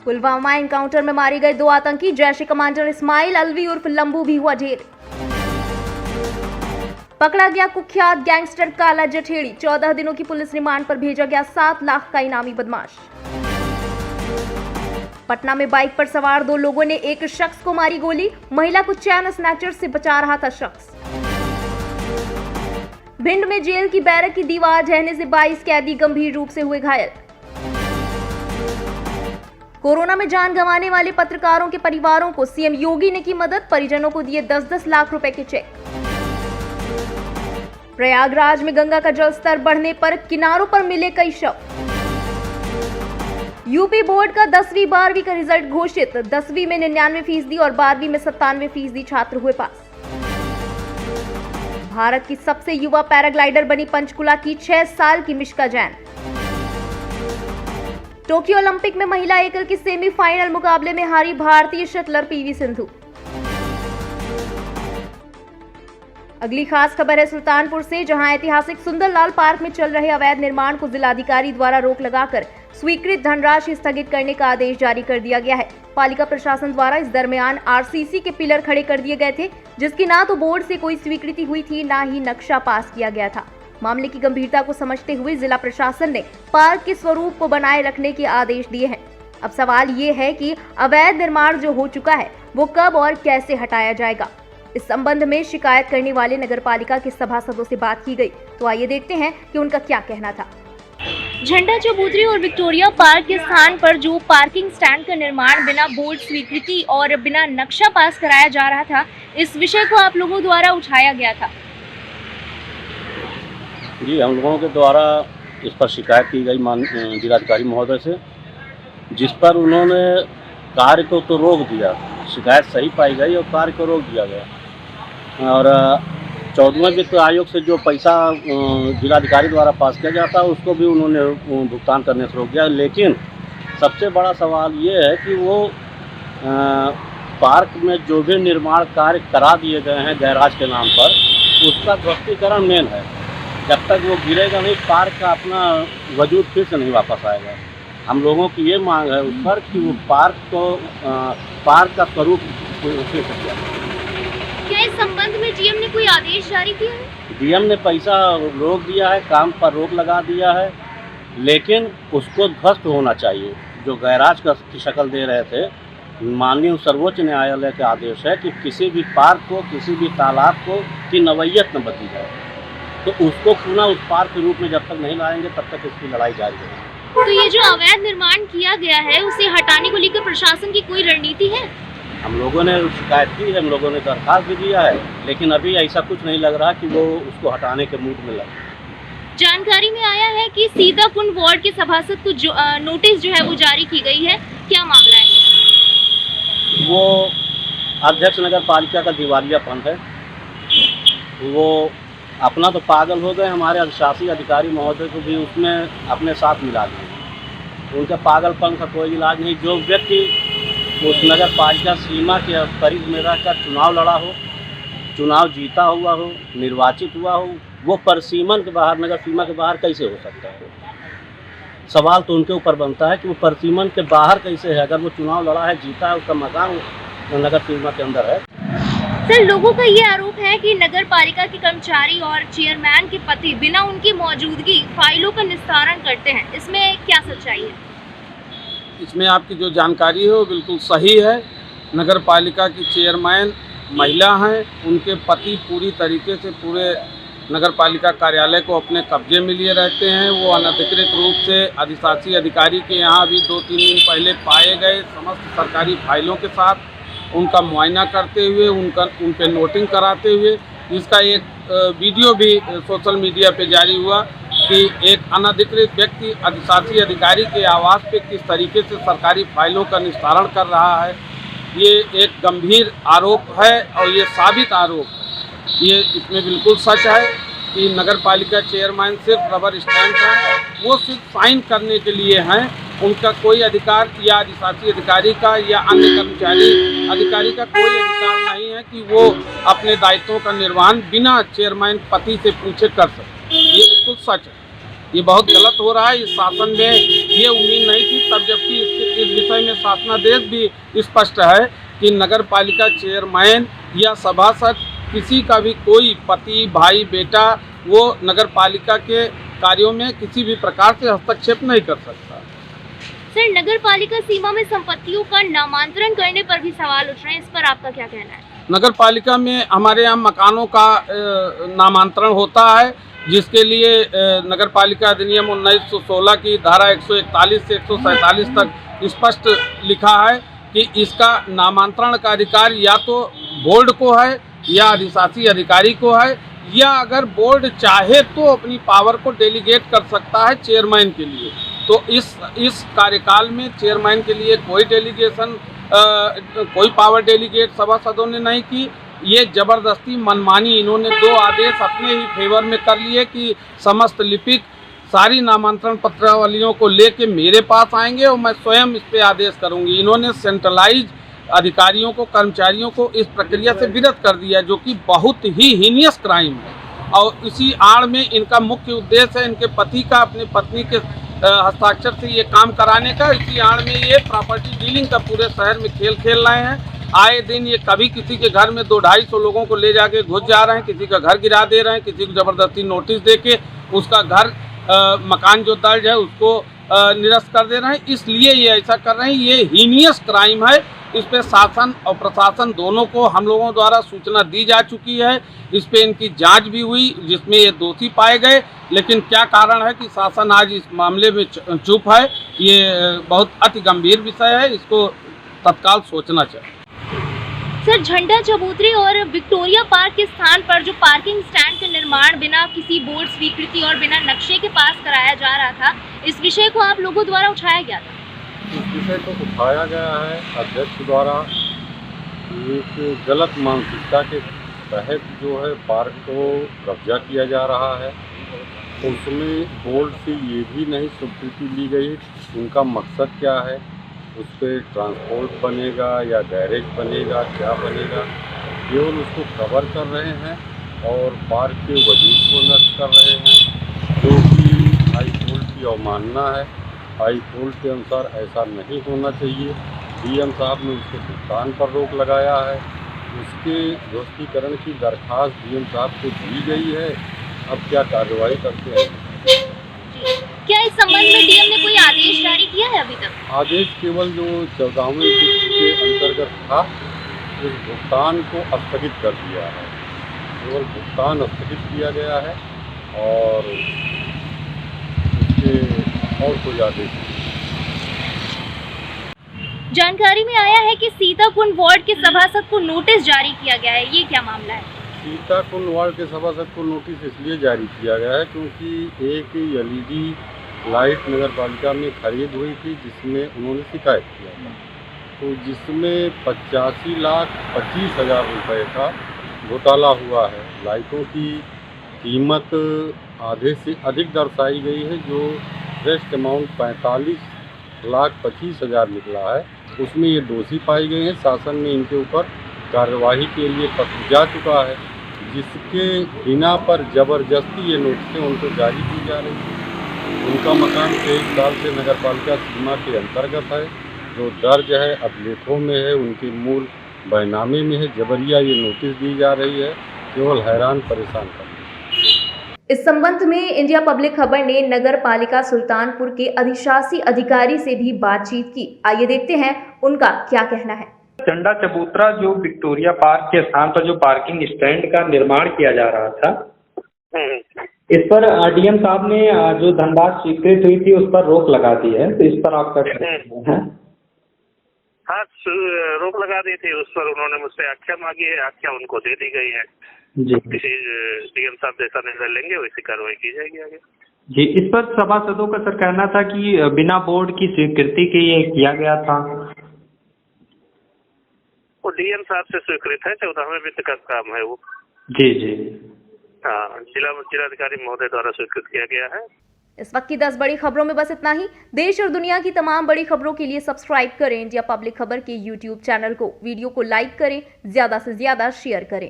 Pulwama encounter में मारे गए 2 आतंकी जैश ए कमांडर इस्माइल अलवी उर्फ लंबू भी हुआ ढेर। पकड़ा गया कुख्यात गैंगस्टर काला जठेड़ी। 14 दिनों की पुलिस रिमांड पर भेजा गया 7 लाख का इनामी बदमाश। पटना में बाइक पर सवार 2 लोगों ने एक शख्स को मारी गोली। महिला को चैन स्नैचर से बचा रहा था शख्स। भिंड में जेल की बैरक की दीवार ढहने से 22 कैदी गंभीर रूप से हुए घायल। कोरोना में जान गंवाने वाले पत्रकारों के परिवारों को सीएम योगी ने की मदद। परिजनों को दिए 10-10 लाख रुपए के चेक। प्रयागराज में गंगा का जलस्तर बढ़ने पर किनारों पर मिले कई शव। यूपी बोर्ड का 10वीं 12वीं का रिजल्ट घोषित। 10वीं में 99% और 12वीं में 97% छात्र हुए पास। भारत की सबसे युवा पैराग्लाइडर बनी पंचकुला की 6 साल की मिश्का जैन। टोक्यो ओलंपिक में महिला एकल के सेमीफाइनल मुकाबले में हारी भारतीय शटलर पीवी सिंधु। अगली खास खबर है सुल्तानपुर से, जहां ऐतिहासिक सुंदरलाल पार्क में चल रहे अवैध निर्माण को जिलाधिकारी द्वारा रोक लगाकर स्वीकृत धनराशि स्थगित करने का आदेश जारी कर दिया गया है। पालिका प्रशासन द्वारा इस दरमियान आरसीसी के पिलर खड़े कर दिए गए थे, जिसकी ना तो बोर्ड से कोई स्वीकृति हुई थी, ना ही नक्शा पास किया गया था। मामले की गंभीरता को समझते हुए जिला प्रशासन ने पार्क के स्वरूप को बनाए रखने के आदेश दिए हैं। अब सवाल ये है कि अवैध निर्माण जो हो चुका है वो कब और कैसे हटाया जाएगा। इस संबंध में शिकायत करने वाले नगरपालिका के सभासदों से बात की गई, तो आइए देखते हैं कि उनका क्या कहना था। झंडा चबूतरी और विक्टोरिया पार्क के स्थान पर जो पार्किंग स्टैंड का निर्माण बिना बोर्ड स्वीकृति और बिना नक्शा पास कराया जा रहा था, इस विषय को आप लोगों द्वारा उठाया गया था। जी, हम लोगों के द्वारा इस पर शिकायत की गई जिलाधिकारी महोदय से, जिस पर उन्होंने कार्य को तो रोक दिया। शिकायत सही पाई गई और कार्य को रोक दिया गया। और 14वें वित्त आयोग से जो पैसा जिलाधिकारी द्वारा पास किया जाता है उसको भी उन्होंने भुगतान करने से रोक दिया। लेकिन सबसे बड़ा सवाल ये है कि वो पार्क में जो भी निर्माण कार्य करा दिए गए हैं गैराज के नाम पर, उसका ध्वस्तीकरण मेन है। जब तक वो गिरेगा नहीं, पार्क का अपना वजूद फिर से नहीं वापस आएगा। हम लोगों की ये मांग है उस पर कि वो पार्क का स्वरूप फिर से किया। क्या इस संबंध में डीएम ने कोई आदेश जारी किया है? डीएम ने पैसा रोक दिया है, काम पर रोक लगा दिया है, लेकिन उसको ध्वस्त होना चाहिए। जो गैराज की शक्ल दे रहे थे, माननीय सर्वोच्च न्यायालय का आदेश है कि किसी भी पार्क को, किसी भी तालाब को की नवैयत न बदली जाए, तो उसको पुनः उस पार्क के रूप में जब तक नहीं लाएंगे तब तक इसकी लड़ाई जारी रहेगी। तो ये जो अवैध निर्माण किया गया है उसे हटाने को लेकर प्रशासन की कोई रणनीति है? हम लोगों ने शिकायत की है, हम लोगों ने दरखास्त भी दिया है, लेकिन अभी ऐसा कुछ नहीं लग रहा कि वो उसको हटाने के मूड में लगे। जानकारी में आया है कि सीताकुंड वार्ड के सभासद को जो नोटिस जो है वो जारी की गई है, क्या मामला है? वो अध्यक्ष नगर पालिका का दिवालियापन है। वो अपना तो पागल हो गए, हमारे अधिशासी अधिकारी महोदय को भी उसमें अपने साथ मिला दिए। उनके पागलपन का कोई इलाज नहीं। जो व्यक्ति उस नगर पालिका सीमा के करीब में रहकर चुनाव लड़ा हो, चुनाव जीता हुआ हो, निर्वाचित हुआ हो, वो परिसीमन के बाहर, नगर सीमा के बाहर कैसे हो सकता है? सवाल तो उनके ऊपर बनता है कि वो परिसीमन के बाहर कैसे है। अगर वो चुनाव लड़ा है, जीता है, उसका मकान नगर सीमा के अंदर है। सर, लोगों का ये आरोप है कि नगर पालिका के कर्मचारी और चेयरमैन के पति बिना उनकी मौजूदगी फाइलों का निस्तारण करते हैं, इसमें क्या सच्चाई है? इसमें आपकी जो जानकारी है वो बिल्कुल सही है। नगर पालिका की चेयरमैन महिला हैं, उनके पति पूरी तरीके से पूरे नगर पालिका कार्यालय को अपने कब्जे में लिए रहते हैं। वो अनधिकृत रूप से अधिशासी अधिकारी के यहाँ भी 2-3 दिन पहले पाए गए, समस्त सरकारी फाइलों के साथ उनका मुआयना करते हुए, उन पे नोटिंग कराते हुए। इसका एक वीडियो भी सोशल मीडिया पे जारी हुआ कि एक अनधिकृत व्यक्ति अधिशासी अधिकारी के आवास पे किस तरीके से सरकारी फाइलों का निस्तारण कर रहा है। ये एक गंभीर आरोप है और ये साबित आरोप है। ये इसमें बिल्कुल सच है कि नगर पालिका चेयरमैन सिर्फ रबर स्टैंप है, वो सिर्फ साइन करने के लिए हैं। उनका कोई अधिकार या अधिशासी अधिकारी का या अन्य कर्मचारी अधिकारी का कोई अधिकार नहीं है कि वो अपने दायित्वों का निर्वहन बिना चेयरमैन पति से पूछे कर सके। ये बिल्कुल सच है। ये बहुत गलत हो रहा है। इस शासन में ये उम्मीद नहीं थी तब, जबकि इस विषय में शासनादेश भी स्पष्ट है कि नगर पालिका चेयरमैन या सभासद किसी का भी कोई पति भाई बेटा वो नगर पालिका के कार्यों में किसी भी प्रकार से हस्तक्षेप नहीं कर सकता। सर, नगर पालिका सीमा में संपत्तियों का नामांतरण करने पर भी सवाल उठ रहे हैं, इस पर आपका क्या कहना है? नगर पालिका में हमारे यहाँ मकानों का नामांतरण होता है, जिसके लिए नगर पालिका अधिनियम 1916 की धारा 141 से 147 तक स्पष्ट लिखा है कि इसका नामांतरण का अधिकार या तो बोर्ड को है या अधिशासी अधिकारी को है, या अगर बोर्ड चाहे तो अपनी पावर को डेलीगेट कर सकता है चेयरमैन के लिए। तो इस कार्यकाल में चेयरमैन के लिए कोई डेलीगेशन कोई पावर डेलीगेट सभासदों ने नहीं की। ये जबरदस्ती मनमानी इन्होंने 2 आदेश अपने ही फेवर में कर लिए कि समस्त लिपिक सारी नामांतरण पत्रावलियों को लेके मेरे पास आएंगे और मैं स्वयं इस पे आदेश करूंगी। इन्होंने सेंट्रलाइज अधिकारियों को, कर्मचारियों को इस प्रक्रिया से विरत कर दिया, जो कि बहुत ही हीनियस क्राइम है। और इसी आड़ में इनका मुख्य उद्देश्य है इनके पति का अपनी पत्नी के हस्ताक्षर से ये काम कराने का। इसी आड़ में ये प्रॉपर्टी डीलिंग का पूरे शहर में खेल रहे हैं। आए दिन ये कभी किसी के घर में 200-250 लोगों को ले जाके घुस जा रहे हैं, किसी का घर गिरा दे रहे हैं, किसी को जबरदस्ती नोटिस देके उसका घर मकान जो दर्ज है उसको निरस्त कर दे रहे हैं। इसलिए ये ऐसा कर रहे हैं। ये हीनियस क्राइम है। इस पे शासन और प्रशासन दोनों को हम लोगों द्वारा सूचना दी जा चुकी है। इस पे इनकी जांच भी हुई जिसमें ये दोषी पाए गए, लेकिन क्या कारण है कि शासन आज इस मामले में चुप है, ये बहुत अति गंभीर विषय है। इसको तत्काल सोचना चाहिए। सर, झंडा चबूतरे और विक्टोरिया पार्क के स्थान पर जो पार्किंग स्टैंड का निर्माण बिना किसी बोर्ड स्वीकृति और बिना नक्शे के पास कराया जा रहा था, इस विषय को आप लोगों द्वारा उठाया गया था? इस विषय को उठाया गया है अध्यक्ष द्वारा। एक गलत मानसिकता के तहत जो है पार्क को कब्जा किया जा रहा है। उसमें बोर्ड से ये भी नहीं स्वीकृति ली गई उनका मकसद क्या है, उस पर ट्रांसपोर्ट बनेगा या गैरेज बनेगा, क्या बनेगा। केवल उसको कवर कर रहे हैं और पार्क के वजूद को नष्ट कर रहे हैं, जो कि हाई कोर्ट की अवमानना है। हाई कोर्ट के अनुसार ऐसा नहीं होना चाहिए। डीएम साहब ने उसके भुगतान पर रोक लगाया है। उसके ध्वस्तीकरण की दरख्वास्त डीएम साहब को दी गई है। अब क्या कार्रवाई करते हैं? क्या इस संबंध में डीएम ने कोई आदेश जारी किया है अभी तक? आदेश केवल जो 14वें किस्त के अंतर्गत था उस भुगतान को स्थगित कर दिया है। केवल भुगतान स्थगित किया गया है और उसके और कोई आदेश नहीं। जानकारी में आया है कि सीताकुंड वार्ड के सभासद को नोटिस जारी किया गया है, ये क्या मामला है? सीताकुंड वार्ड के सभासद को नोटिस इसलिए जारी किया गया है क्योंकि एक एलईडी लाइट नगर पालिका में खरीद हुई थी जिसमें उन्होंने शिकायत किया था, तो जिसमें 85,25,000 रुपये का घोटाला हुआ है। लाइटों की कीमत आधे से अधिक दर्शाई गई है, जो रेस्ट अमाउंट 45,25,000 निकला है। उसमें ये दोषी पाए गए हैं। शासन में इनके ऊपर कार्यवाही के लिए पत्र जा चुका है, जिसके बिना पर जबरदस्ती ये नोटिसें उनको जारी की जा रही है। उनका मकान 1 साल से नगर पालिका सीमा के अंतर्गत है, जो दर्ज है अभिलेखों में है, उनके मूल बैनामे में है। जबरिया ये नोटिस दी जा रही है, केवल हैरान परेशान करना। इस संबंध में इंडिया पब्लिक खबर ने नगर पालिका सुल्तानपुर के अधिशासी अधिकारी से भी बातचीत की। आइए देखते हैं उनका क्या कहना है। झंडा चबूतरा जो विक्टोरिया पार्क के स्थान पर जो पार्किंग स्टैंड का निर्माण किया जा रहा था, इस पर डीएम साहब ने जो धनराशि स्वीकृत हुई थी उस पर रोक लगा दी है, तो इस पर आपका क्या कहना है? हाँ, रोक लगा दी थी। उस पर उन्होंने मुझसे आख्या मांगी है, आख्या उनको दे दी गई है जी। किसी डीएम साहब जैसा निर्णय लेंगे वैसी कार्रवाई की जाएगी आगे जी। इस पर सभासदों का सर कहना था कि बिना बोर्ड की स्वीकृति के ये किया गया था। वो डीएम साहब से स्वीकृत है, 14वें वित्त का काम है वो। जी जी। हाँ, जिलाधिकारी महोदय द्वारा स्वीकृत किया गया है। इस वक्त की 10 बड़ी खबरों में बस इतना ही। देश और दुनिया की तमाम बड़ी खबरों के लिए सब्सक्राइब करें इंडिया पब्लिक खबर के YouTube चैनल को। वीडियो को लाइक करें, ज्यादा से ज्यादा शेयर करें।